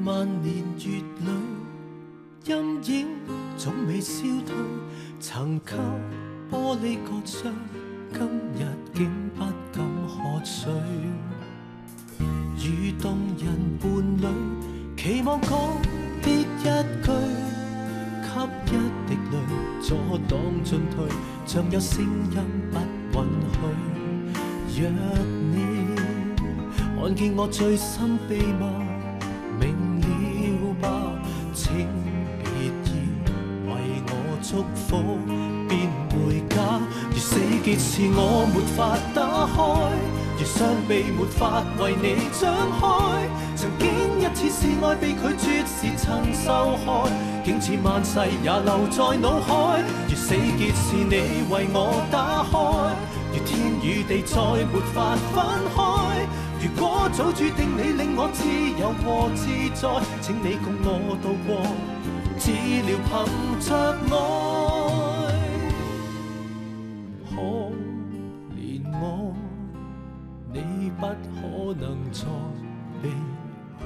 萬年月裏，陰影總未消退。曾給玻璃割傷，今日竟不敢喝水。與動人伴侶，期望講的一句，給一滴淚阻擋進退，像有聲音不允許。若你看見我最深秘密，明了吧？請別要為我祝福，變回家。如死結是我沒法打開，如雙臂沒法為你張開。曾經一次示愛被拒絕時曾受害，竟似萬世也留在腦海。如死結是你為我打開，如天與地再沒法分開。如果早注定你令我自由和自在，請你共我渡過，只聊憑着愛。可憐我，你不可能再離開。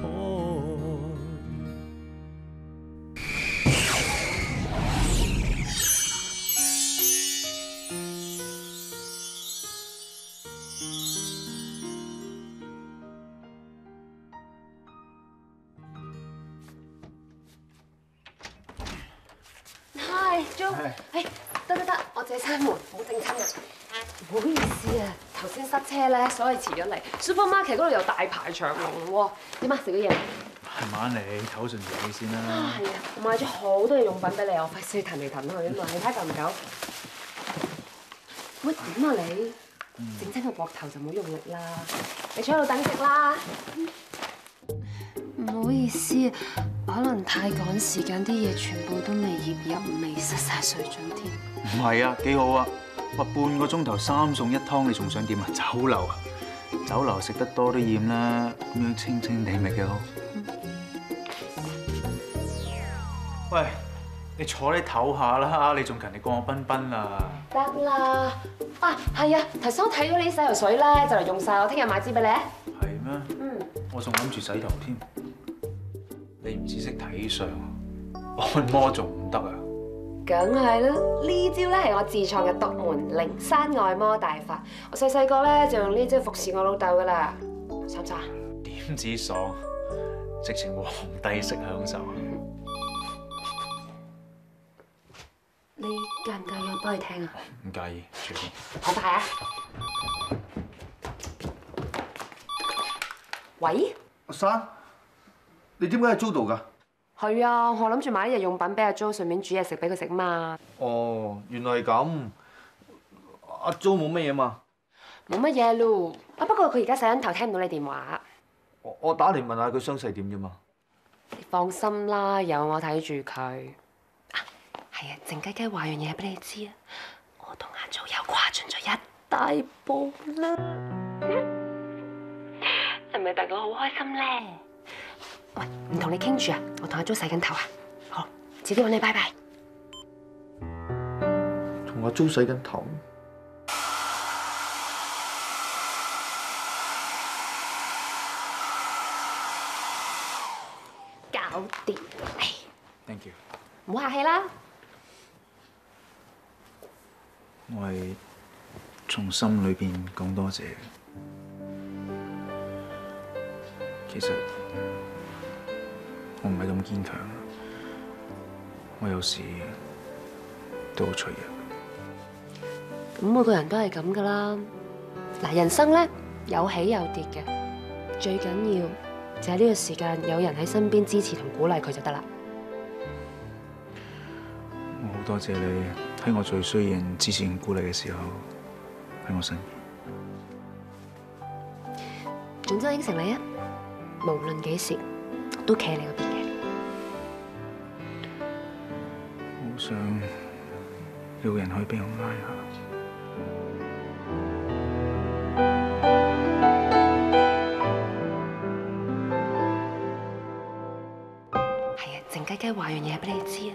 Jo， 得，我借閂門，唔好整親人。唔好意思啊，頭先塞車咧，所以遲咗嚟。Supermarket 嗰度有大排長龍喎。點啊？食咗嘢未？慢慢嚟，唞順自己先啦。係啊，我買咗好多嘢用品俾你，我費事騰嚟騰去啊嘛。你睇夠唔夠？喂，點啊你？整親個膊頭就唔好用力啦。你坐喺度等食啦。唔好意思，可能太趕時間，啲嘢全部都未醃入味，失晒水準添。唔係啊，幾好啊！話半個鐘頭3餸1湯，你仲想點啊？酒樓啊，酒樓食得多都厭啦，咁樣清清地咪幾好。喂，你坐低唞下啦，你仲勤力過我彬彬啊！得啦，啊係啊，頭先我睇到你啲洗頭水咧，就嚟用晒，我聽日買支俾你。係咩？我仲諗住洗頭添。你唔止識睇相，按摩仲唔得啊？梗係啦，呢招咧係我自創嘅獨門靈山按摩大法。我細個咧就用呢招服侍我老豆噶啦，爽唔爽？點止爽，直情皇帝式享受。你介唔介意我幫你聽啊？唔介意，隨便。好快啊！喂，阿生，你點解喺租度㗎？係啊，我諗住買啲日用品俾阿 Jo，順便煮嘢食俾佢食嘛。哦，原來係咁。阿 Jo 冇乜嘢嘛？冇乜嘢咯。啊，不過佢而家洗緊頭，聽唔到你電話。我打嚟問下佢傷勢點啫嘛。你放心啦，有我睇住佢。啊，係啊，靜雞雞話樣嘢俾你知啊，我同阿 Jo 又跨進咗一大步啦。係咪大家好開心咧？喂，唔同你傾住啊，我同阿 Jo 洗緊頭啊。好，遲啲揾你，拜拜。同阿 Jo 洗緊頭。搞掂。Thank you。唔好客氣啦。我係從心裏邊講多謝。其實我唔係咁堅強，我有時都好脆弱。咁每個人都係咁噶啦。嗱，人生咧有起有跌嘅，最緊要就係呢個時間有人喺身邊支持同鼓勵佢就得啦。我好多謝你喺我最需要人支持同鼓勵嘅時候喺我身邊。總之應承你啊！無論幾時，我都企喺你嗰邊嘅。好想有人可以俾我挨下。係啊，靜雞雞話樣嘢俾你知啊，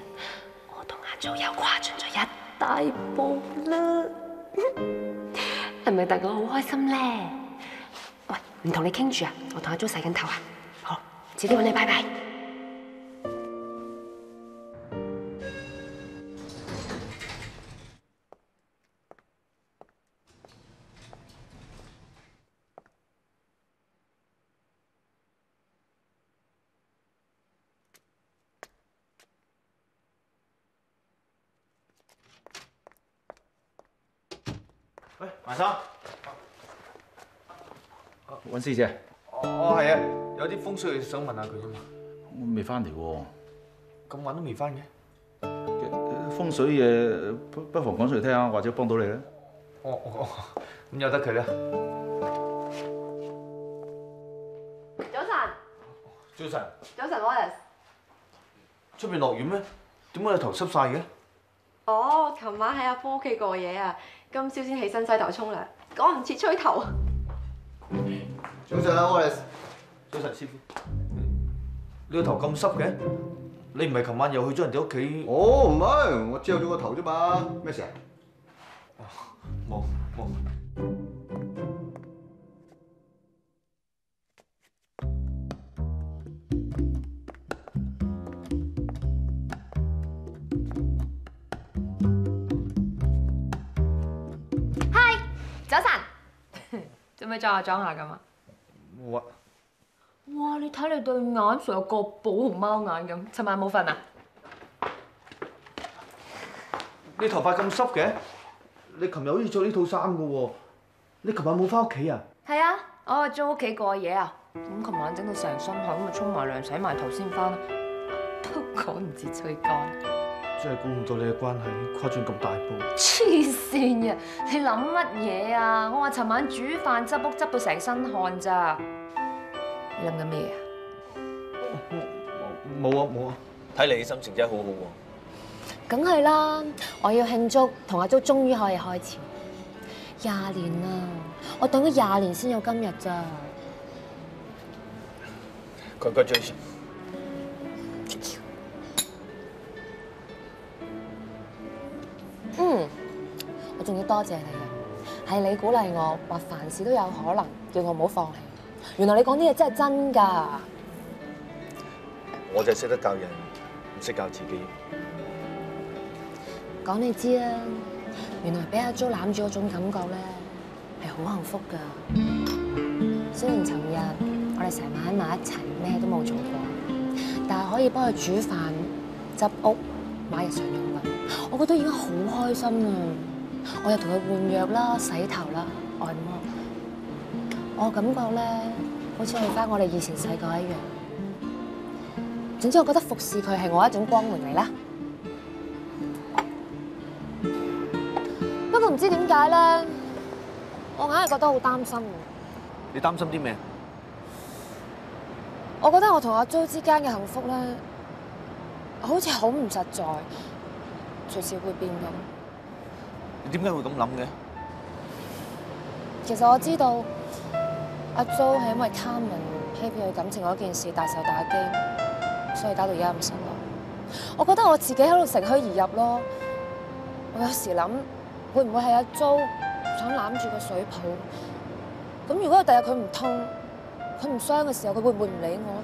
我同阿 Jo 又跨進咗一大步啦。係咪大家好開心咧？喂，唔同你傾住啊，我同阿 Jo 洗緊頭啊。好，遲啲揾你，拜拜。喂，埋生，揾師姐，哦係啊，有啲風水想問下佢啫嘛。我未翻嚟喎。咁晚都未翻嘅？風水嘢不妨講出嚟聽下，或者幫到你咧。哦，咁由得佢啦。早晨，早晨，早晨 Wallace。出邊落雨咩？點解你頭濕晒嘅？哦，琴晚喺阿波屋企過夜啊，今朝先起身洗頭沖涼，趕唔切吹頭。早晨啊，Wallace。早晨，師傅。你個頭咁濕嘅？你唔係琴晚又去咗人哋屋企？哦，唔係，我遮咗個頭啫嘛，咩事啊？冇。早晨，做咩裝下裝下咁啊？哇！哇！你睇你對眼成個寶熊貓眼咁，尋晚冇瞓啊？你頭髮咁濕嘅？你琴日好似着呢套衫嘅喎，你琴晚冇翻屋企啊？係啊，我喺租屋企過夜啊。咁琴晚整到成身汗，咁咪沖埋涼洗埋頭先翻，都趕唔切吹乾。真係估唔到你嘅關係誇張咁大步。黐線嘅，你諗乜嘢啊？我話尋晚煮飯執屋執到成身汗咋？你諗緊咩啊？冇啊！睇嚟你心情真係好好喎。梗係啦，我要慶祝同阿租終於可以開始。20年啦，我等咗20年先有今日咋。Congratulations。我仲要多謝你啊！係你鼓勵我，話凡事都有可能，叫我唔好放棄。原來你講啲嘢真係真㗎。我就係識得教人，唔識教自己。講你知啊，原來俾阿 Jo 攬住嗰種感覺咧，係好幸福㗎。雖然尋日我哋成晚喺埋一齊，咩都冇做過，但係可以幫佢煮飯、執屋、買日常用品，我覺得已經好開心啦。我又同佢換藥啦、洗頭啦、按摩，我感覺咧好似去翻我哋以前細個一樣。總之，我覺得服侍佢係我一種光榮嚟啦。不過唔知點解咧，我硬係覺得好擔心。你擔心啲咩？我覺得我同阿 Jo 之間嘅幸福咧，好似好唔實在，隨時會變咁。你點解會咁諗嘅？其實我知道阿 Jo 係因為貪人欺騙佢感情嗰件事大受打擊，所以搞到而家咁失落。我覺得我自己喺度乘虛而入咯。我有時諗，會唔會係阿 Jo 想攬住個水泡？咁如果第日佢唔痛，佢唔傷嘅時候，佢會唔會唔理我？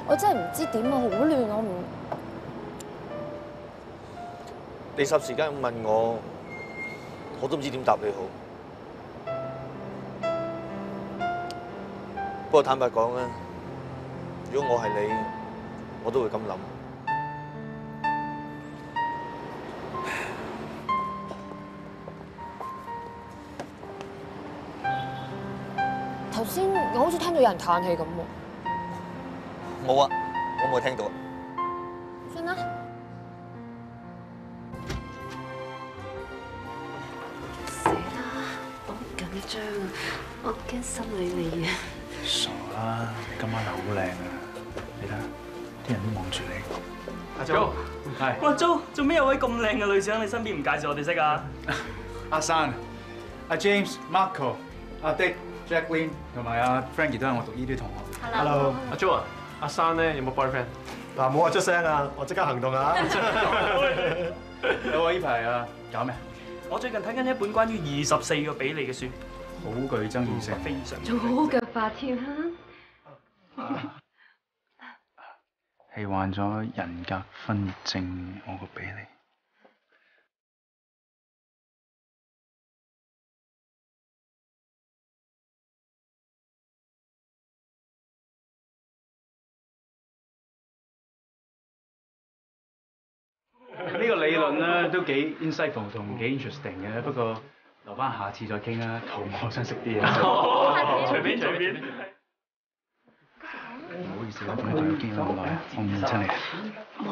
我真係唔知點啊，好亂，我唔。你霎時間咁問我，我都唔知點答你好。不過坦白講啊，如果我係你，我都會咁諗。頭先我好似聽到有人嘆氣咁喎。冇啊，我冇聽到。算啦。死啦！我好緊張啊，我驚失禮你啊。傻啦，你今晚好靚啊！你睇下，啲人都望住你。阿 Jo，係。哇 Jo，做咩有位咁靚嘅女仔喺你身邊唔介紹我哋識啊？阿生、阿 James、Marco、阿 Dick、Jacqueline 同埋阿 Frankie 都係我讀呢啲同學。Hello，阿 Jo 啊，阿生咧有冇 boyfriend？嗱，冇話出聲啊，我即刻行動啊！有啊，呢排啊搞咩？我最近睇緊一本關於24個比利嘅書，好具爭議性，非常。仲好腳法添啊！係患咗人格分裂症，我個比利。呢個理論咧都幾 insightful 同幾 interesting 嘅，不過留翻下次再傾啦，肚餓想食啲嘢。隨便隨便。唔好意思啦，同你朋友傾咗咁耐，我唔親你。冇，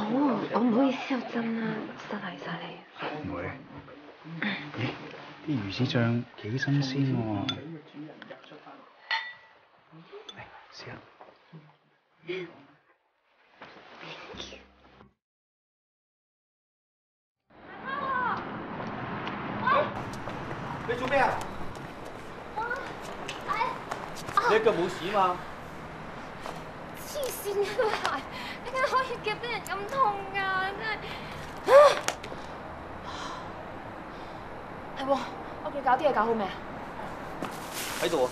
我唔好意思，我真啦，失禮晒你。唔會。咦？啲魚子醬幾新鮮喎！嚟試下。你做咩啊？你腳冇事嘛？黐線嘅對鞋，點解可以夾得人咁痛㗎？真係。係喎，我哋搞啲嘢搞好未啊？喺度啊！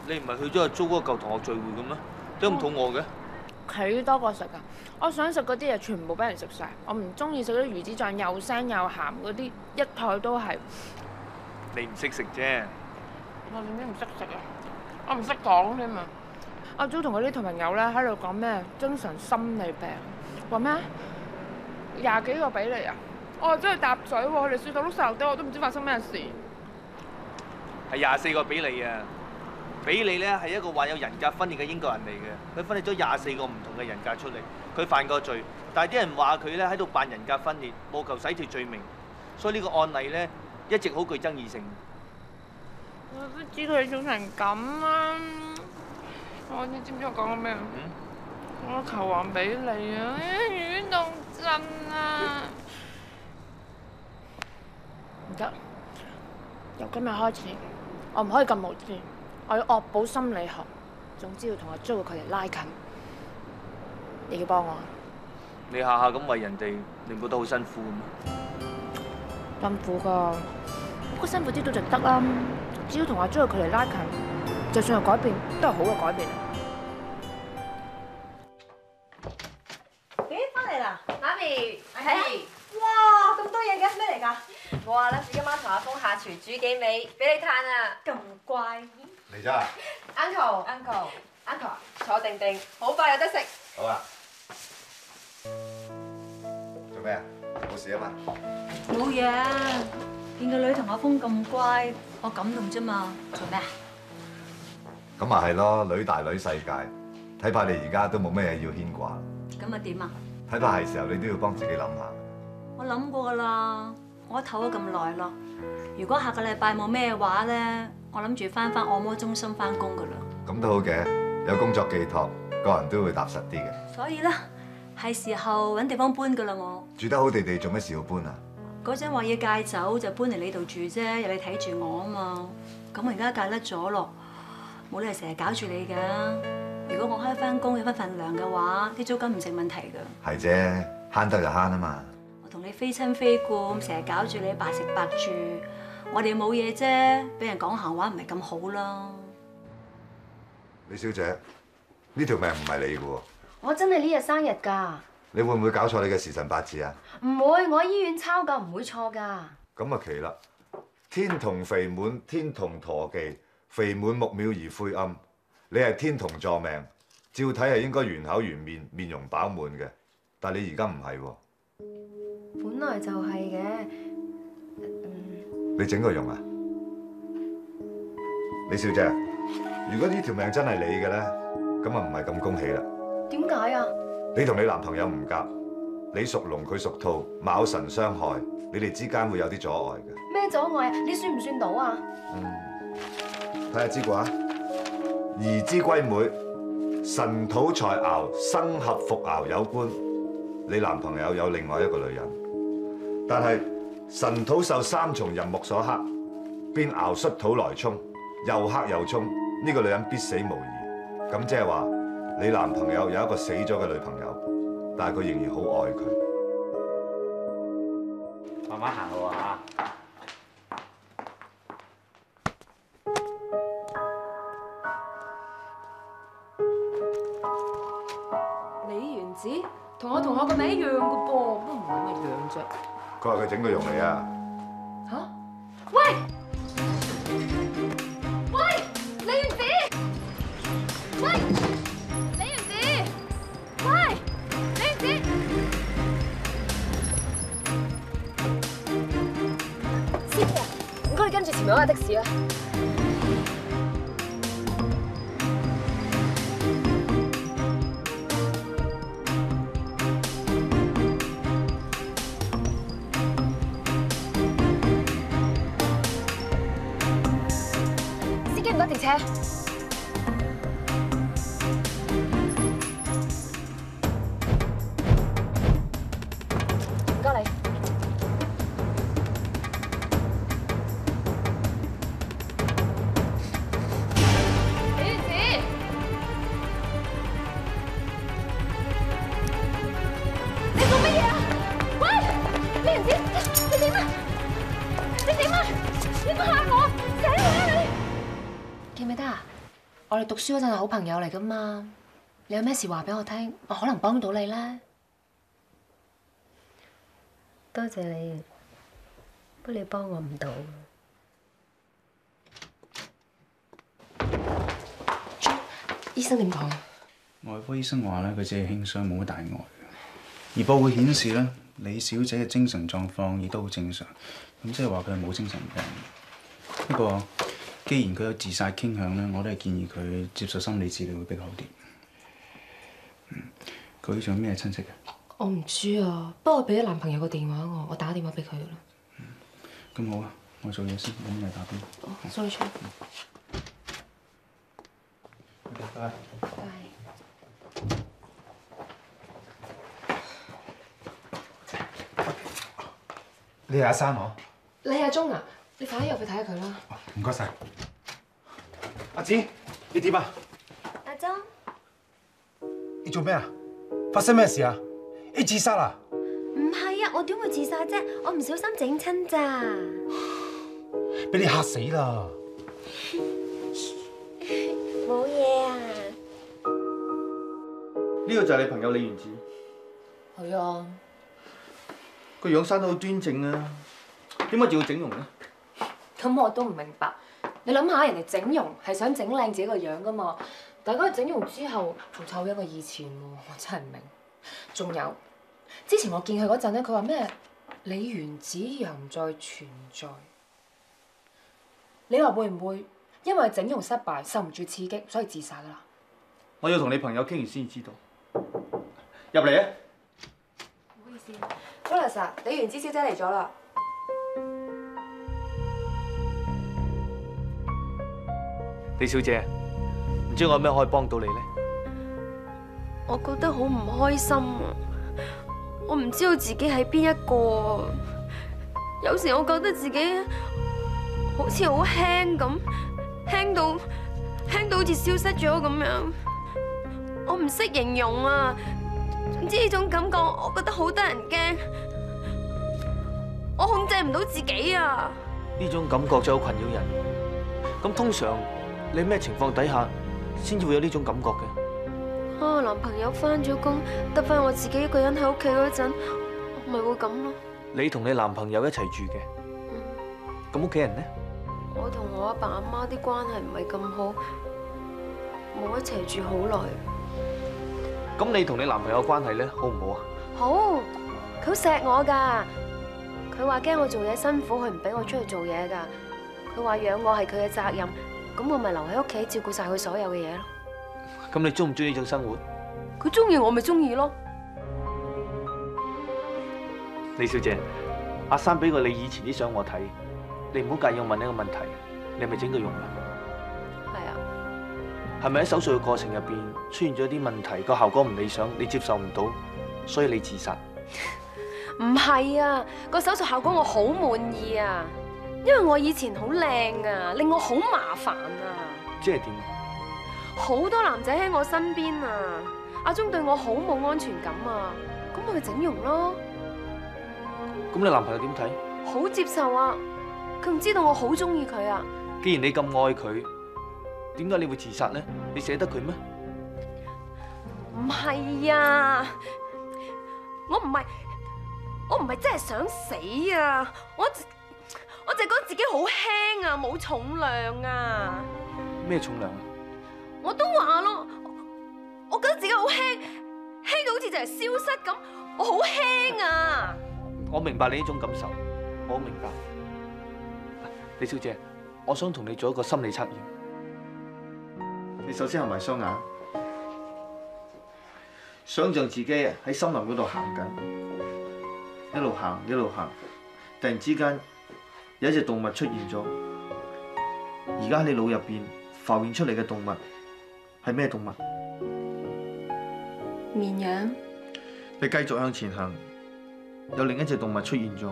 你唔係去咗阿租嗰個舊同學聚會嘅咩？點解咁肚餓嘅？佢多過食啊！我想食嗰啲嘢全部俾人食晒，我唔中意食嗰啲魚子醬又腥又鹹嗰啲，一枱都係。你唔識食啫。我點解唔識食啊？我唔識講添嘛。阿 Jo 同佢啲同朋友咧喺度講咩精神心理病，話咩20幾個比例啊！我真係搭水喎，佢哋笑到碌曬低，我都唔知發生咩事。係24個比利啊！比利咧係一個患有人格分裂嘅英國人嚟嘅，佢分裂咗24個唔同嘅人格出嚟。佢犯過罪，但係啲人話佢咧喺度扮人格分裂，務求洗脫罪名，所以呢個案例咧一直好具爭議性。我都知佢哋做成咁啦。你知唔知我講緊咩啊？我求還比利啊，軟到震啊！唔得，由今日開始，我唔可以咁無知。我要惡補心理學，總之要同阿 Jo 佢哋拉近。你要幫我啊！你下下咁為人哋，你唔覺得好辛苦咩？辛苦㗎，不過辛苦啲都就得啦。只要同阿 Jo 佢哋拉近，就算係改變，都係好嘅改變。咦，翻嚟啦，媽咪，睇下。哇，咁多嘢嘅，咩嚟㗎？我話諗住今晚同阿峰下廚煮幾味俾你嘆啊！咁乖。嚟咗啊 Uncle，坐定定，好快有得食。好啊。做咩啊？冇事啊嘛？冇嘢，見個女同阿峰咁乖，我感動啫嘛。做咩啊？咁咪係咯，女大女世界，睇怕你而家都冇咩嘢要牽掛。咁啊點啊？睇怕係時候你都要幫自己諗下。我諗過㗎啦，我唞咗咁耐咯。如果下個禮拜冇咩話咧，我諗住翻按摩中心翻工㗎啦。咁都好嘅，有工作寄託，個人都會踏實啲嘅。所以咧，係時候揾地方搬㗎啦我。住得好地地，做咩事要搬啊？嗰陣話要戒酒就搬嚟你度住啫，有你睇住我啊嘛。咁我而家戒甩咗咯，冇理由成日搞住你㗎。如果我開翻工有翻份糧嘅話，啲租金唔成問題㗎。係啫，慳得就慳啊嘛。我同你非親非故，咁成日搞住你白食白住，我哋冇嘢啫，俾人講閒話唔係咁好啦。李小姐，呢條命唔係你嘅喎。我真係呢日生日㗎。你會唔會搞錯你嘅時辰八字啊？唔會，我喺醫院抄㗎，唔會錯㗎。咁啊奇啦！天同肥滿，天同陀忌，肥滿木廟而晦暗。你係天同坐命，照睇係應該圓口圓面，面容飽滿嘅。但係你而家唔係喎。本來就係嘅。你整過容啊？李小姐，如果呢條命真係你嘅咧，咁啊唔係咁恭喜啦。點解啊？你同你男朋友唔夾，你屬龍佢屬兔，卯辰相害，你哋之間會有啲阻礙嘅。咩阻礙啊？你算唔算到啊？睇下支卦，兒之歸妹，辰土財爻生合復爻有官。你男朋友有另外一個女人，但係辰土受3重壬木所克，變爻戌土來沖，又克又沖，呢個女人必死無疑。咁即係話你男朋友有一個死咗嘅女朋友，但係佢仍然好愛佢。慢慢行路啊嚇！李元子同我同學個名一樣嘅噃，都唔係乜樣啫。佢話佢整過容嚟啊！嚇！喂！喂！李元子！喂！李元子！喂！李元子！住前面嗰架的士啊！司機唔該停車。唔該你。記唔記得啊？我哋讀書嗰陣係好朋友嚟噶嘛，你有咩事話俾我聽，我可能幫到你咧。多謝你，不過你幫我唔到。醫生點講？外科醫生話咧，佢只係輕傷，冇乜大礙。而報告顯示咧，李小姐嘅精神狀況亦都好正常，咁即係話佢係冇精神病。不過，既然佢有自殺傾向咧，我都係建議佢接受心理治療會比較好啲。佢仲有咩親戚嘅？我唔知啊，不過俾咗男朋友個電話我打電話俾佢啦。咁好啊，我做嘢先，咁你打邊。哦，sorry。拜拜。你係阿生我？你係阿鐘啊？你快啲入去睇下佢啦。唔該晒。阿子，你點啊？阿鐘，你做咩啊？發生咩事啊？你自殺啊？唔係啊，我點會自殺啫？我唔小心整親咋。俾你嚇死啦！冇嘢啊。呢個就係你朋友李元子。係啊。個樣生得好端正啊，點解仲要整容咧？咁我都唔明白。你諗下，人哋整容係想整靚自己個樣噶嘛？但係佢整容之後仲醜咗過以前喎，我真係唔明。仲有，之前我見佢嗰陣咧，佢話咩李元子又唔再存在。你話會唔會因為整容失敗，受唔住刺激，所以自殺啦？我要同你朋友傾完先知道。入嚟啊！唔好意思 Wallace 啊，李元子小姐嚟咗啦。李小姐，唔知我有咩可以幫到你咧？我覺得好唔開心啊！我唔知道自己係邊一個。有時我覺得自己好似好輕咁，輕到好似消失咗咁樣。我唔識形容啊！總之呢種感覺，我覺得好得人驚。我控制唔到自己啊！呢種感覺就好困擾人。咁通常你咩情況底下先至會有呢種感覺嘅？我男朋友返咗工，得返我自己一個人喺屋企嗰陣，我咪會咁咯。你同你男朋友一齊住嘅，咁屋企人呢？我同我阿爸阿媽啲關係唔係咁好，冇一齊住好耐。咁你同你男朋友關係咧好唔好啊？好，佢好錫我㗎。佢話驚我做嘢辛苦，佢唔俾我出去做嘢㗎。佢話養我係佢嘅責任，咁我咪留喺屋企照顧晒佢所有嘅嘢咯。咁你中唔中意呢種生活？佢中意我咪中意咯。李小姐，阿生俾過你以前啲相我睇，你唔好介意我問你一個問題，你係咪整過容啊？係啊。係咪喺手術嘅過程入邊出現咗啲問題，個效果唔理想，你接受唔到，所以你自殺？唔係啊，個手術效果我好滿意啊，因為我以前好靚啊，令我好麻煩啊。即係點？好多男仔喺我身邊啊，阿鐘對我好冇安全感啊，咁我咪整容咯。咁你男朋友點睇？好接受啊，佢唔知道我好中意佢啊。既然你咁愛佢，點解你會自殺咧？你捨得佢咩？唔係啊，我唔係真係想死啊！我就覺得自己好輕啊，冇重量啊。咩重量啊？我都話咯，我覺得自己好輕，輕到好似就係消失咁，我好輕啊！我明白你呢種感受，我明白。李小姐，我想同你做一個心理測驗。你首先合埋雙眼，想像自己喺森林嗰度行緊，一路行一路行，突然之間有一隻動物出現咗。而家喺你腦入邊浮現出嚟嘅動物係咩動物？綿羊。你繼續向前行，有另一隻動物出現咗。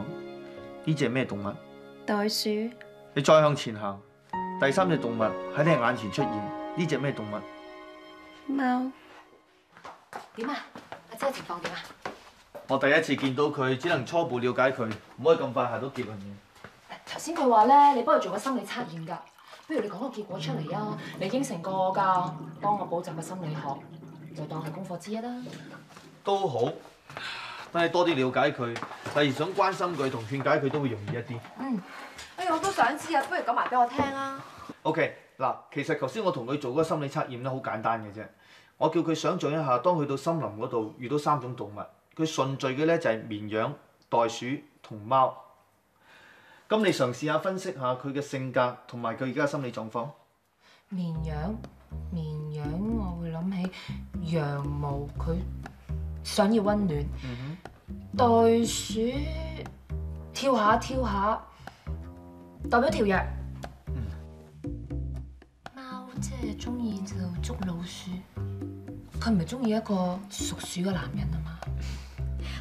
呢隻係咩動物？袋鼠。你再向前行，第三隻動物喺你眼前出現。呢隻咩動物？貓。點啊？阿姐情況點啊？我第一次見到佢，只能初步了解佢，唔可以咁快下到結論嘅。頭先佢話咧，你幫佢做個心理測驗㗎，不如你講個結果出嚟啊！你應承過我㗎，幫我補習個心理學，就當係功課之一啦。都好，等你多啲了解佢，例如想關心佢同勸解佢都會容易一啲。嗯。哎呀，我都想知啊，不如講埋俾我聽啊。OK， 嗱，其實頭先我同佢做嗰個心理測驗咧，好簡單嘅啫。我叫佢想像一下，當去到森林嗰度遇到3種動物，佢順序嘅咧就係綿羊、袋鼠同貓。咁你嘗試下分析下佢嘅性格同埋佢而家嘅心理狀況。綿羊，我會諗起羊毛，佢想要温暖。袋鼠跳下，代表跳躍。貓即係中意就捉老鼠，佢唔係中意一個屬鼠嘅男人啊嘛。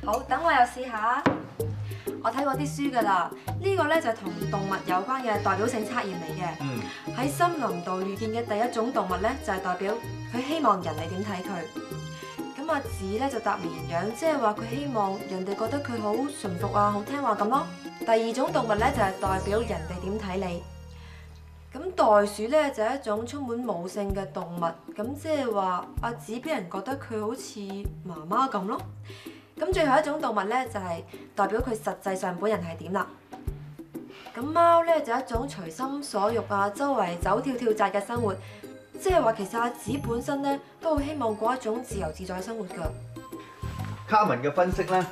好，等我又試下。我睇過啲書㗎啦，呢個咧就係同動物有關嘅代表性測驗嚟嘅。喺森林度遇見嘅第一種動物咧，就係代表佢希望人哋點睇佢。咁阿子咧就答綿羊，即係話佢希望人哋覺得佢好順服啊，好聽話咁咯。第2種動物咧就係代表人哋點睇你。咁袋鼠咧就係一種充滿母性嘅動物，咁即係話阿子俾人覺得佢好似媽媽咁咯。咁最後一種動物咧就係代表佢實際上本人係點啦。咁貓咧就係一種隨心所欲啊，周圍走跳跳紮嘅生活，即係話其實阿子本身咧都好希望過一種自由自在嘅生活㗎。卡文嘅分析咧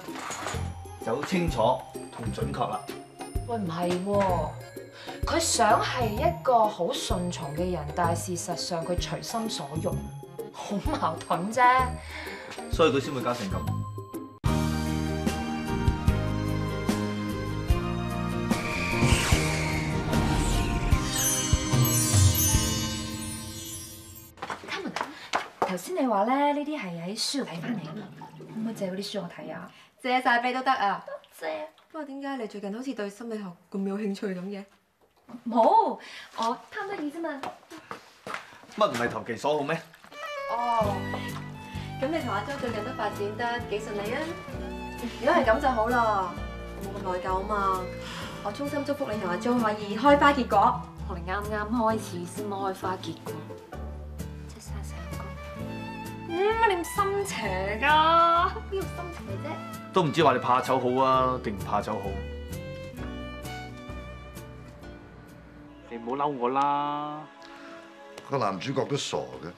就好清楚同準確啦。喂，唔係喎，佢想係一個好順從嘅人，但係事實上佢隨心所欲，好矛盾啫。所以佢先會搞成咁。頭先你話咧，呢啲係喺書度睇翻嚟啊嘛，可唔可以借嗰啲書我睇啊？借晒俾都得啊！多謝。不過點解你最近好似對心理學咁有興趣咁嘅？冇，我貪得意啫嘛。乜唔係投其所好咩？哦，咁你同阿周最近都發展得幾順利啊？如果係咁就好啦，冇咁內疚啊嘛。我衷心祝福你同阿周可以開花結果。我哋啱啱開始先開花結果。乜你咁心邪㗎？邊度心邪啫？都唔知話你怕醜好啊，定唔怕醜好？你唔好嬲我啦！個男主角都傻嘅，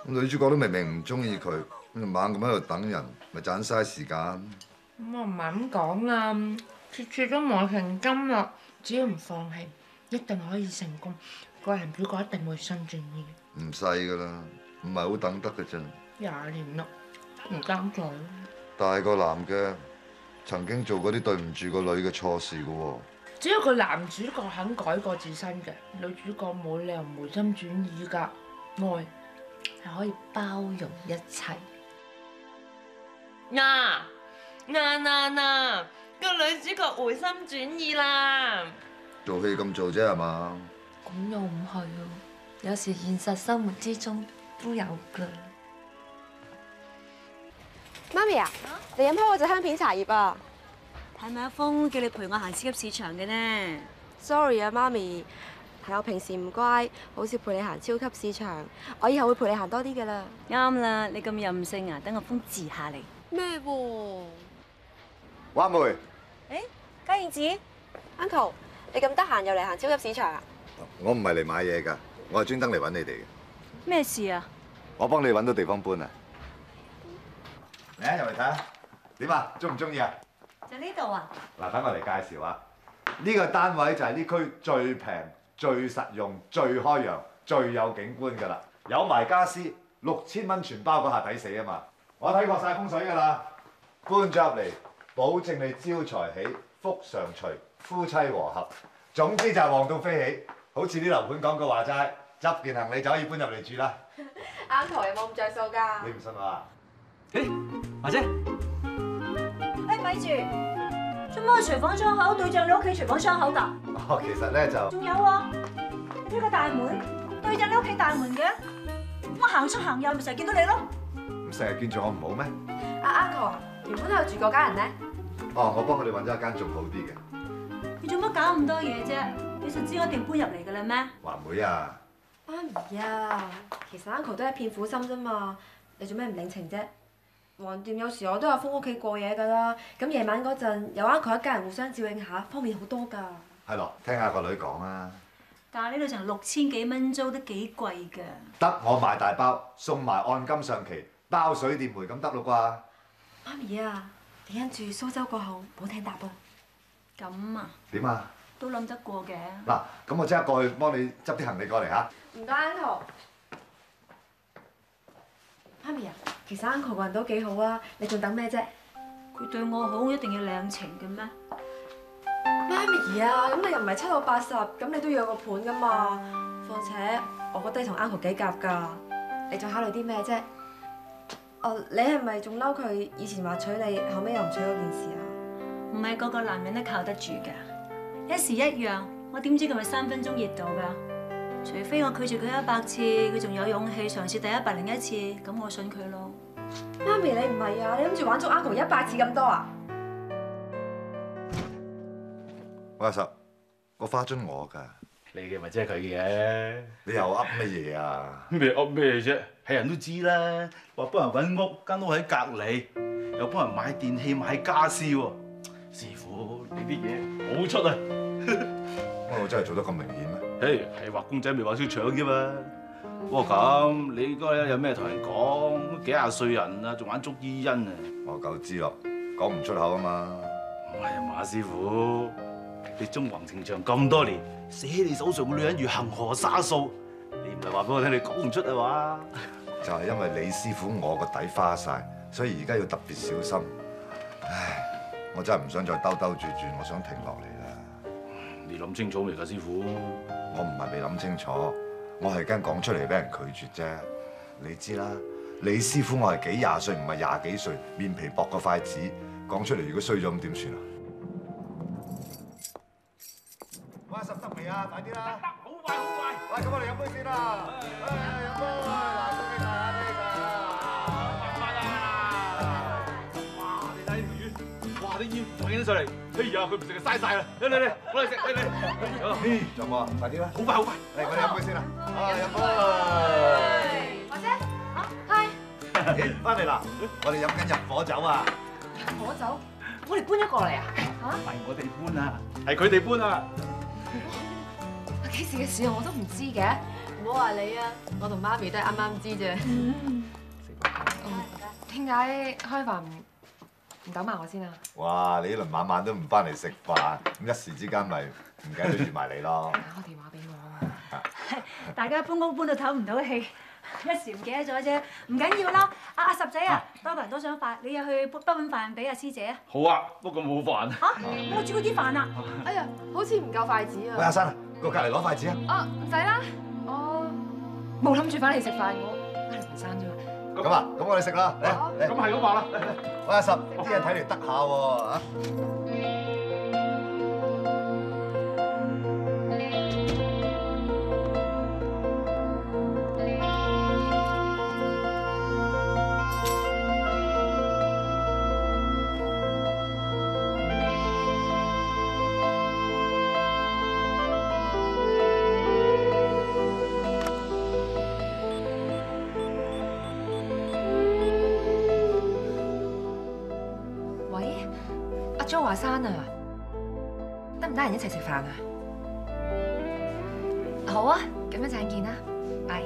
女主角都明明唔中意佢，咁就猛咁喺度等人，咪盞嘥時間。咁我唔係咁講啦，次次都磨成金啦，只要唔放棄，一定可以成功。個男主角一定會新轉意。唔細㗎啦，唔係好等得㗎啫。20年啦，唔爭在。但係個男嘅曾經做過啲對唔住個女嘅錯事㗎喎。只要個男主角肯改過自身嘅，女主角冇理由回心轉意㗎。愛係可以包容一切。嗱，個女主角回心轉意啦。做戲咁做啫係嘛？咁又唔係啊，有時現實生活之中都有㗎。媽咪啊，你飲開我隻香片茶葉啊！係咪阿峰叫你陪我行超級市場嘅呢 ？Sorry 啊，媽咪，係我平時唔乖，好少陪你行超級市場。我以後會陪你行多啲㗎啦。啱啦，你咁任性啊，等阿峰治下你。咩喎？華梅。誒，嘉燕子 ，Uncle， 你咁得閒又嚟行超級市場啊？我唔係嚟買嘢㗎，我係專登嚟揾你哋嘅。咩事啊？我幫你揾到地方搬啊！嚟啊，入嚟睇下，點啊？中唔中意啊？就呢度啊！嗱，等我嚟介紹啊！呢個單位就係呢區最平、最實用、最開揚、最有景觀㗎啦，有埋家私，6000蚊全包嗰下抵死啊嘛！我睇過晒風水㗎啦，搬咗入嚟，保證你招財起、福上隨、夫妻和合，總之就係旺到飛起。好似啲樓盤廣告話齋，執件行李就可以搬入嚟住啦。Uncle 有冇咁着數㗎？你唔信我啊？華姐，咪住，做乜廚房窗口對正你屋企廚房窗口㗎？哦，其實咧就仲有啊，呢個大門對正你屋企大門嘅，我行出行入咪成日見到你咯。咁成日見住我唔好咩？Uncle 啊，原本有住嗰家人咧。哦，我幫佢哋揾咗一間仲好啲嘅。你做乜搞咁多嘢啫？你實知我一定搬入嚟㗎啦咩？華妹啊！媽咪啊，其實 Uncle 都係一片苦心啫嘛，你做咩唔領情啫？橫掂有時我都有封屋企過夜㗎啦，咁夜晚嗰陣有 Uncle 一家人互相照應下，方便好多㗎。係咯，聽下個女講啊。但係呢度成6000幾蚊租都幾貴㗎。得我買大包，送埋按金上期，包水電煤咁得咯啩？媽咪啊，你跟住蘇州過後冇艇搭噃。咁啊？點啊？都諗得過嘅。嗱，咁我即刻過去幫你執啲行李過嚟嚇。唔該 Uncle。媽咪啊，其實 Uncle 個人都幾好啊，你仲等咩啫？佢對我好，一定要領情嘅咩？媽咪啊，咁你又唔係7到80，咁你都要有個伴㗎嘛。況且我覺得你同 Uncle 幾夾㗎，你仲考慮啲咩啫？哦，你係咪仲嬲佢以前話娶你，後尾又唔娶嗰件事啊？唔係個個男人都靠得住㗎，一時一樣，我點知佢咪3分鐘熱度㗎？除非我拒絕佢100次，佢仲有勇氣嘗試第101次，咁我信佢咯。媽咪你唔係啊，你諗住玩足 Uncle 100次咁多啊？喂，阿十，個花樽我㗎。你嘅咪即係佢嘅。你又噏乜嘢啊？咩噏咩啫？係人都知啦，話幫人揾屋，間屋喺隔離，又幫人買電器買家私喎。師傅，你啲嘢好出啊！我真係做得咁明顯咩？嘿，係畫公仔未畫出腸啫嘛。不過咁，你嗰日有咩同人講？幾廿歲人啊，仲玩捉伊人啊？我夠知咯，講唔出口啊嘛。唔係啊，馬師傅，你縱橫情場咁多年，寫喺你手上嘅女人如恆河沙數，你唔係話俾我聽你講唔出啊嘛？就係因為李師傅我個底花晒，所以而家要特別小心。唉，我真係唔想再兜兜轉轉，我想停落嚟啦。你諗清楚未㗎，師傅？我唔係未諗清楚，我係驚講出嚟俾人拒絕啫。你知啦，李師傅我係幾廿歲，唔係20幾歲，面皮薄過筷子，講出嚟如果衰咗咁點算啊？喂，十得未啊？快啲啦！得，好快好快。喂，咁我哋飲杯先啦。飲杯，嗱，恭喜晒啊！恭喜晒啊！飲翻啦！哇，你睇呢條魚，哇，啲煙浮緊上嚟，哎呀，佢唔食就嘥晒啦！嚟，攞嚟食，嚟。仲有冇啊？快啲啦！好快好快。嚟，我哋飲杯先啦。飲杯。或者嗨，咦，翻嚟啦！我哋飲緊入伙酒啊！入伙酒，我哋搬咗過嚟啊？唔係我哋搬啊，係佢哋搬啊！幾時嘅事我都唔知嘅，唔好話你啊，我同媽咪都係啱啱知啫。點解開飯唔等埋我先啊？哇！你呢輪晚晚都唔翻嚟食飯，咁一時之間咪唔記得預埋你咯。打個電話俾我啊！大家搬屋搬到唞唔到氣，一時唔記得咗啫，唔緊要啦。阿十仔啊，多個人都想飯，你又去煲碗飯俾阿師姐啊。好啊，不過冇飯。嚇！我煮嗰啲飯啊！哎呀，好似唔夠筷子啊！喂，阿生，過隔離攞筷子啊！哦，唔使啦，我冇諗住翻嚟食飯，我啱嚟生啫嘛。咁啊，咁我哋食啦，嚟，咁係咁話啦。喂，阿十，啲嘢睇嚟得下喎嚇。張華山啊，得唔得閒一齊食飯啊？好啊，咁一陣見啦，拜。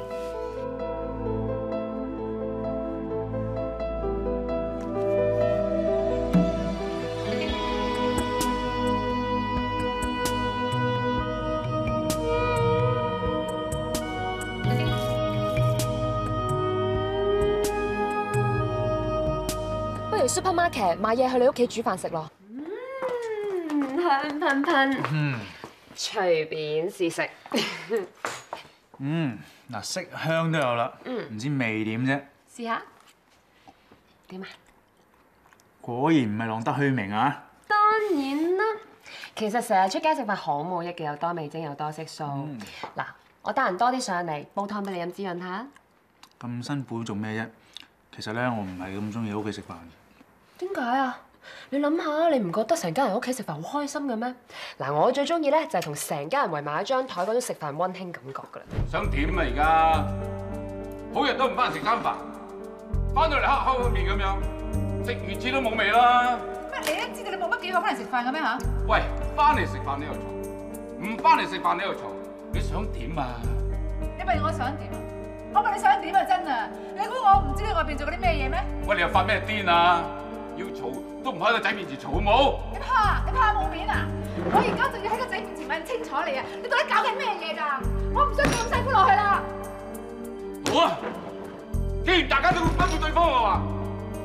supermarket 買嘢去你屋企煮飯食咯。香噴噴，隨便試食。嗱，色香都有啦，唔知味點啫？試下點啊？果然唔係浪得虛名啊！當然啦，其實成日出街食飯好冇益嘅，又多味精又多色素。嗱，我得閒多啲上嚟煲湯俾你飲滋潤下。咁辛苦做咩啫？其實咧，我唔係咁中意喺屋企食飯。點解啊？你諗下，你唔覺得成家人屋企食飯好開心嘅咩？嗱，我最中意咧就係同成家人圍埋一張台嗰種食飯溫馨感覺㗎啦。想點啊而家？好日都唔翻嚟食餐飯，翻到嚟黑口面咁樣，食魚翅都冇味啦。乜你都知道你冇乜幾好翻嚟食飯嘅咩嚇？喂，翻嚟食飯你又嘈，唔翻嚟食飯你又嘈，你想點啊？你問我想點啊？我問你想點啊？真啊！你估我唔知你外邊做過啲咩嘢咩？喂，你又發咩癲啊？要嘈都唔喺個仔面前嘈好冇？你怕冇面啊？我而家仲要喺個仔面前問清楚你啊！你到底搞緊咩嘢㗎？我唔想咁辛苦落去啦！好啊！既然大家都不顧對方嘅話，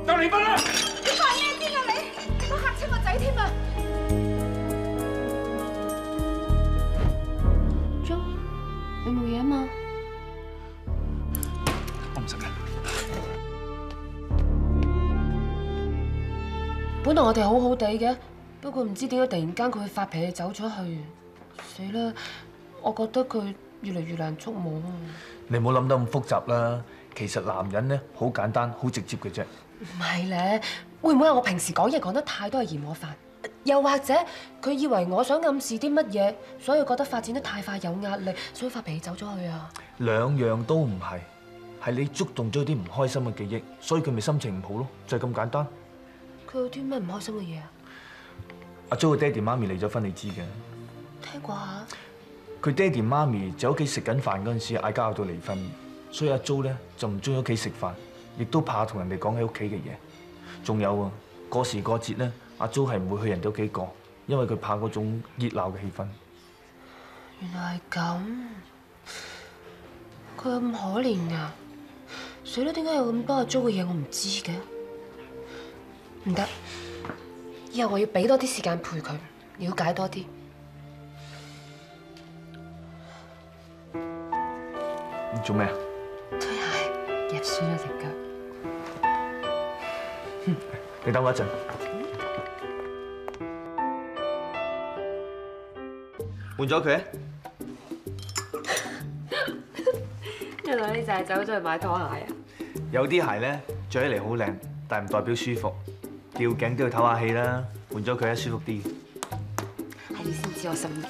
就離婚啦！你發咩癲啊你？你都嚇親個仔添啊！Jo，你冇嘢啊嘛？我唔食嘅。本來我哋好好地嘅，不過唔知點解突然間佢會發脾氣走咗去。死啦！我覺得佢越嚟越難捉摸啊！你唔好諗得咁複雜啦，其實男人咧好簡單、好直接嘅啫。唔係咧，會唔會係我平時講嘢講得太多係嫌我煩？又或者佢以為我想暗示啲乜嘢，所以覺得發展得太快有壓力，所以發脾氣走咗去啊？兩樣都唔係，係你觸動咗啲唔開心嘅記憶，所以佢咪心情唔好咯，就係咁簡單。佢有啲咩唔開心嘅嘢啊？阿 Jo 嘅爹哋媽咪離咗婚，你知嘅。聽過下。佢爹哋媽咪就喺屋企食緊飯嗰陣時嗌交到離婚，所以阿 Jo 咧就唔中意屋企食飯，亦都怕同人哋講喺屋企嘅嘢。仲有啊，過時過節咧，阿 Jo 係唔會去人哋屋企過，因為佢怕嗰種熱鬧嘅氣氛。原來係咁，佢咁可憐㗎。死啦！點解有咁多阿 Jo 嘅嘢我唔知嘅？唔得，以後我要俾多啲時間陪佢，了解多啲。你做咩啊？推鞋入輸咗隻腳。你等我一陣。換咗佢？原來你就係走咗去買拖鞋啊？有啲鞋咧着起嚟好靚，但唔代表舒服。吊頸都要唞下氣啦，換咗佢啊，舒服啲。係你先知我心意。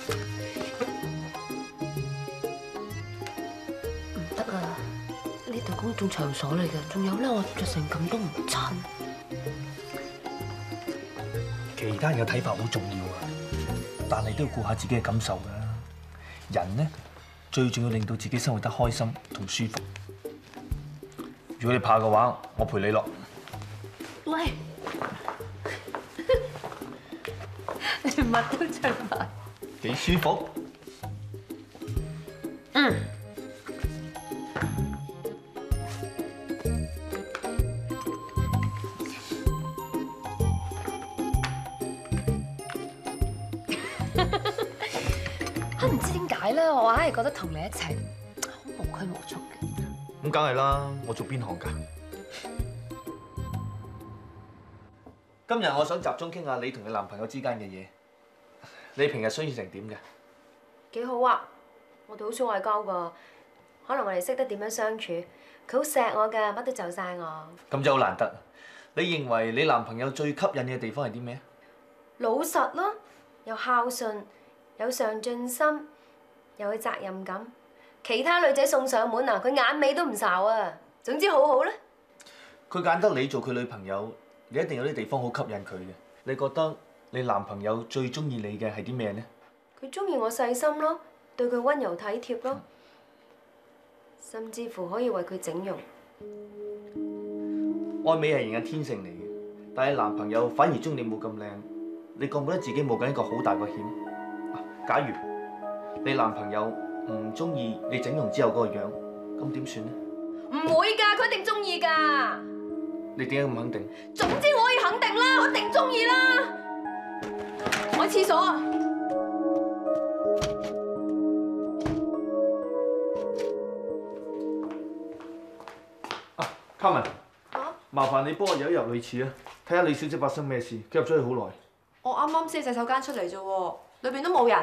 唔得啊！呢度公眾場所嚟嘅，仲有咧，我着成咁都唔襯。其他人嘅睇法好重要啊，但係都要顧下自己嘅感受㗎。人呢，最重要令到自己生活得開心同舒服。如果你怕嘅話，我陪你落。喂！你乜都着埋，幾舒服？嗯。我唔知點解咧，我硬係覺得同你一齊好無拘無束嘅。咁梗係啦，我做邊行㗎？今日我想集中傾下你同你男朋友之間嘅嘢。你平日相處成點嘅？幾好啊！我哋好少嗌交㗎，可能我哋識得點樣相處。佢好錫我㗎，乜都就晒我。咁就好難得。你認為你男朋友最吸引你嘅地方係啲咩？老實咯，又孝順，有上進心，又有責任感。其他女仔送上門啊，佢眼尾都唔睄啊。總之好好咧。佢揀得你做佢女朋友，你一定有啲地方好吸引佢嘅。你覺得你男朋友最中意你嘅係啲咩呢？佢中意我細心咯，對佢溫柔體貼咯，甚至乎可以為佢整容。愛美係人嘅天性嚟嘅，但係男朋友反而中意你冇咁靚，你覺唔覺得自己冒緊一個好大個險？假如你男朋友唔中意你整容之後嗰個樣，咁點算呢？唔會㗎，佢一定中意㗎。你點解咁肯定？總之我可以肯定啦，我一定中意啦。我去廁所啊！卡文，麻煩你幫我入一入女廁啊，睇下李小姐發生咩事。佢入咗去好耐。我啱啱先洗手間出嚟啫喎，裏邊都冇人。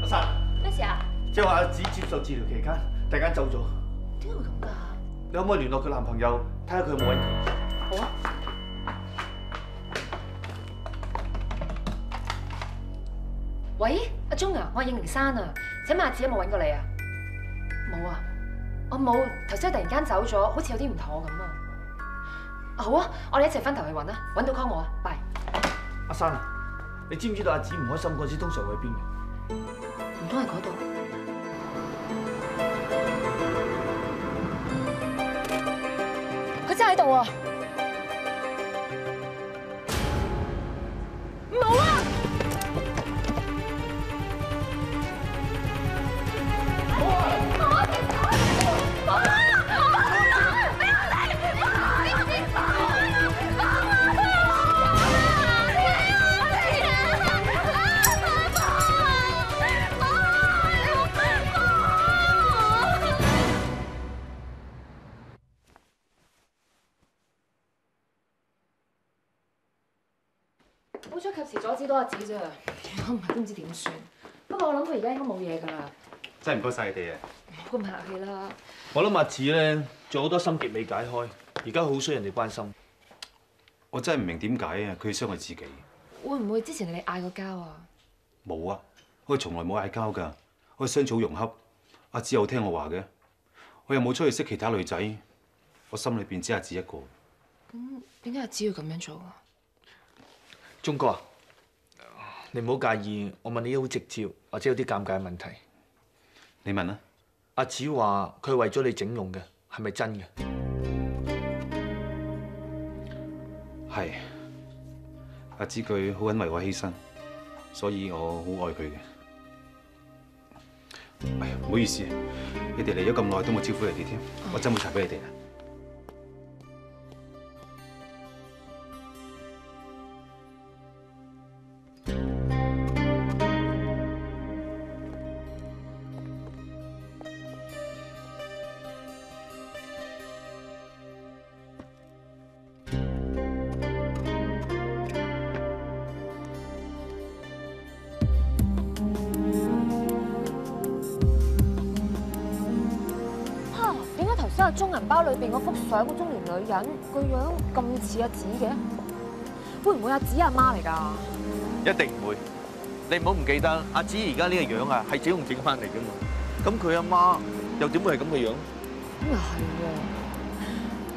阿珊，咩事啊？即係話阿子接受治療期間，突然間走咗。點解會咁㗎？你可唔可以聯絡佢男朋友，睇下佢有冇揾佢？好啊。喂，阿鐘啊，我係應明山啊，請問阿子有冇揾過你啊？冇啊，我冇。頭先突然間走咗，好似有啲唔妥咁啊。好啊，我哋一齊分頭去揾啦，揾到 call 我啊，拜。阿珊啊，你知唔知道阿子唔開心嗰時通常會喺邊嘅？唔通係嗰度？佢真係喺度啊！冇啊！好彩及時阻止到阿子啫，如果唔係都唔知點算。不過我諗佢而家應該冇嘢㗎啦。真係唔該晒你哋啊！唔好咁客氣啦。我諗阿子咧仲有好多心結未解開，而家好需要人哋關心。我真係唔明點解啊，佢要傷害自己。會唔會之前你哋嗌過交啊？冇啊，我哋從來冇嗌交㗎，我哋相處好融洽。阿子有聽我話嘅，我又冇出去識其他女仔，我心裏邊只係阿子一個。咁點解阿子要咁樣做啊？鐘哥啊，你唔好介意，我問你啲好直接或者有啲尷尬嘅問題。你問啊？阿子話佢係為咗你整容嘅，係咪真嘅？係。阿子佢好肯為我犧牲，所以我好愛佢嘅。哎呀，唔好意思，你哋嚟咗咁耐都冇招呼你哋添，我斟杯茶俾你哋啊。即係中銀包裏邊嗰幅相，個中年女人個樣咁似阿子嘅，會唔會阿子阿媽嚟㗎？一定唔會。你唔好唔記得，阿子而家呢個樣啊，係整容整翻嚟㗎嘛。咁佢阿媽又點會係咁嘅樣？咁又係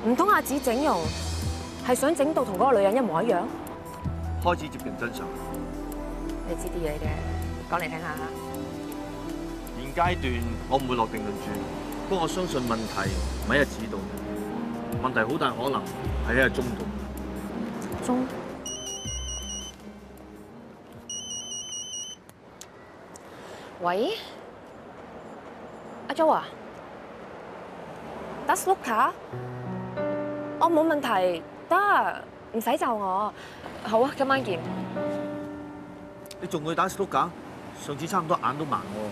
喎，唔通阿子整容係想整到同嗰個女人一模一樣？開始接近真相。你知啲嘢嘅，講嚟聽下嚇。現階段我唔會落定論住。不過我相信問題唔喺阿子度，問題好大可能係喺阿鐘度。鐘？喂？阿 Jo 啊 ？Das Luca？我冇問題，得，唔使就我。好啊，今晚見。你仲去打 Luca？上次差唔多眼都盲喎。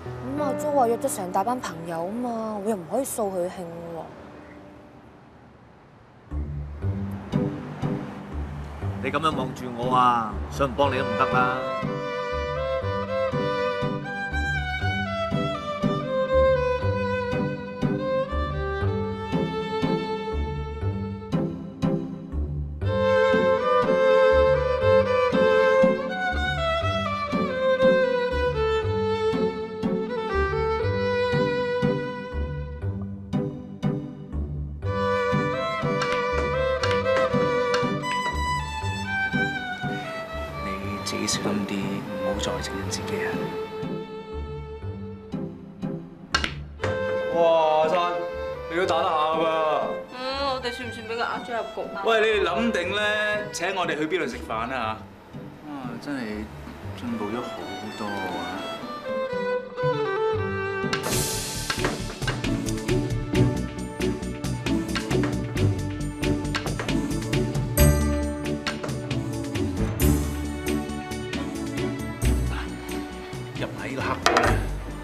咁阿 Jo 話約咗成大班朋友啊嘛，我又唔可以掃佢興喎。你咁樣望住我啊，想唔幫你都唔得啦。自己小心啲，唔好再整親自己啊！哇，阿珊，你都打得下噃！我哋算唔算俾佢呃咗入局啊？喂，你哋諗定咧，請我哋去邊度食飯啊？嚇！真係進步咗好多啊！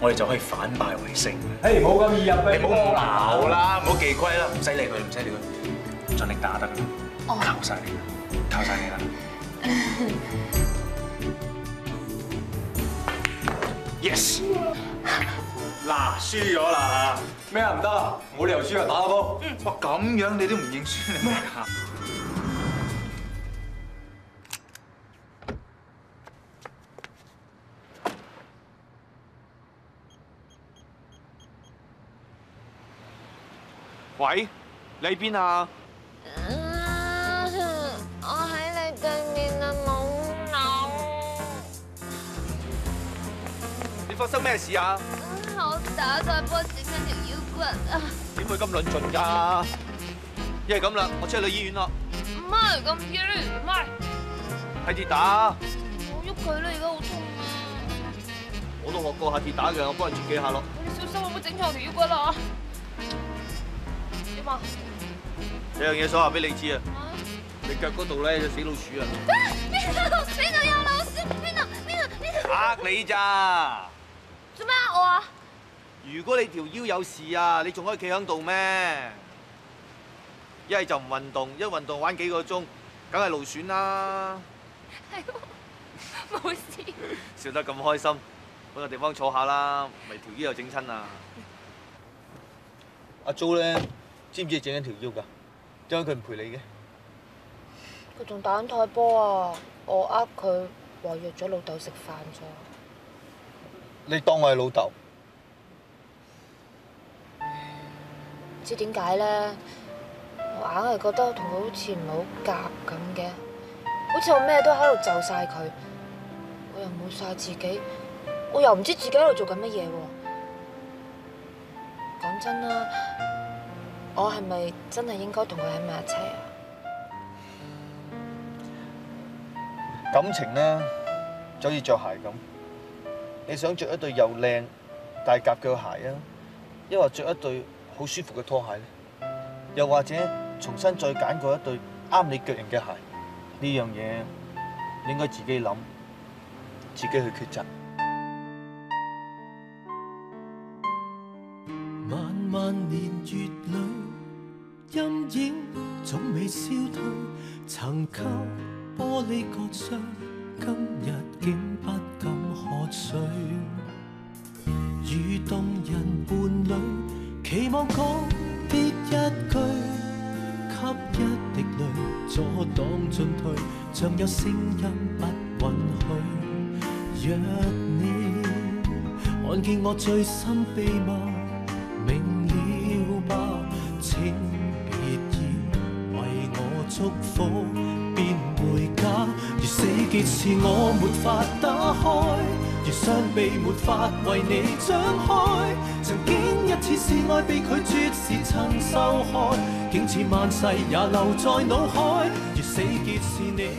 我哋就可以反敗為勝。誒，冇咁易入嘅。你唔好鬧啦，唔好忌諱啦，唔使理佢，唔使理佢，盡力打得㗎啦，靠晒你啦，靠晒你啦。Yes。嗱，輸咗啦！咩啊唔得啊？冇理由輸啊！打個波。哇，咁樣你都唔認輸，你咩啊？喂，你喺邊啊？我喺你對面啊，冇腦。你發生咩事啊？我打賽波整緊條腰骨啊！點會咁論盡㗎？一係咁啦，我車你去醫院咯。唔係咁遠，唔係。係跌打。我喐佢啦，而家好痛啊！我都學過下跌打嘅，我幫你轉幾下咯。你小心，我冇整錯條腰骨啦！點啊？有樣嘢想話俾你知啊！你腳嗰度咧有死老鼠啊！邊度有老鼠？邊度？呃你咋？做咩呃我啊？如果你條腰有事啊，你仲可以企喺度咩？一係就唔運動，一運動玩幾個鐘，梗係勞損啦。係喎，冇事。笑得咁開心，揾個地方坐下啦，咪條腰又整親啊！阿 Jo 咧，知唔知整緊條腰㗎？點解佢唔陪你嘅？佢仲打緊台波啊！我呃佢話約咗老豆食飯咋。你當我係老豆？唔知點解咧？我硬係覺得同佢好似唔係好夾咁嘅，好似我咩都喺度就晒佢，我又冇晒自己，我又唔知自己喺度做緊乜嘢喎。講真啦，我係咪真係應該同佢喺埋一齊啊？感情咧就好似着鞋咁，你想着一對又靚大夾腳鞋啊，抑或着一對好舒服嘅拖鞋咧？又或者重新再揀過一對啱你腳型嘅鞋？呢樣嘢你應該自己諗，自己去抉擇。漫漫年月裏，陰影總未消退，曾給玻璃割傷，今日竟不敢喝水。與動人伴侶，期望講的一句，給一滴淚阻擋進退，像有聲音不允許。若你看見我最深秘密，明了吧？請別要為我祝福變回家。如死結是我沒法打開，如傷臂沒法為你張開。曾經一次示愛被拒絕時曾受害，竟似萬世也留在腦海。如死結是你。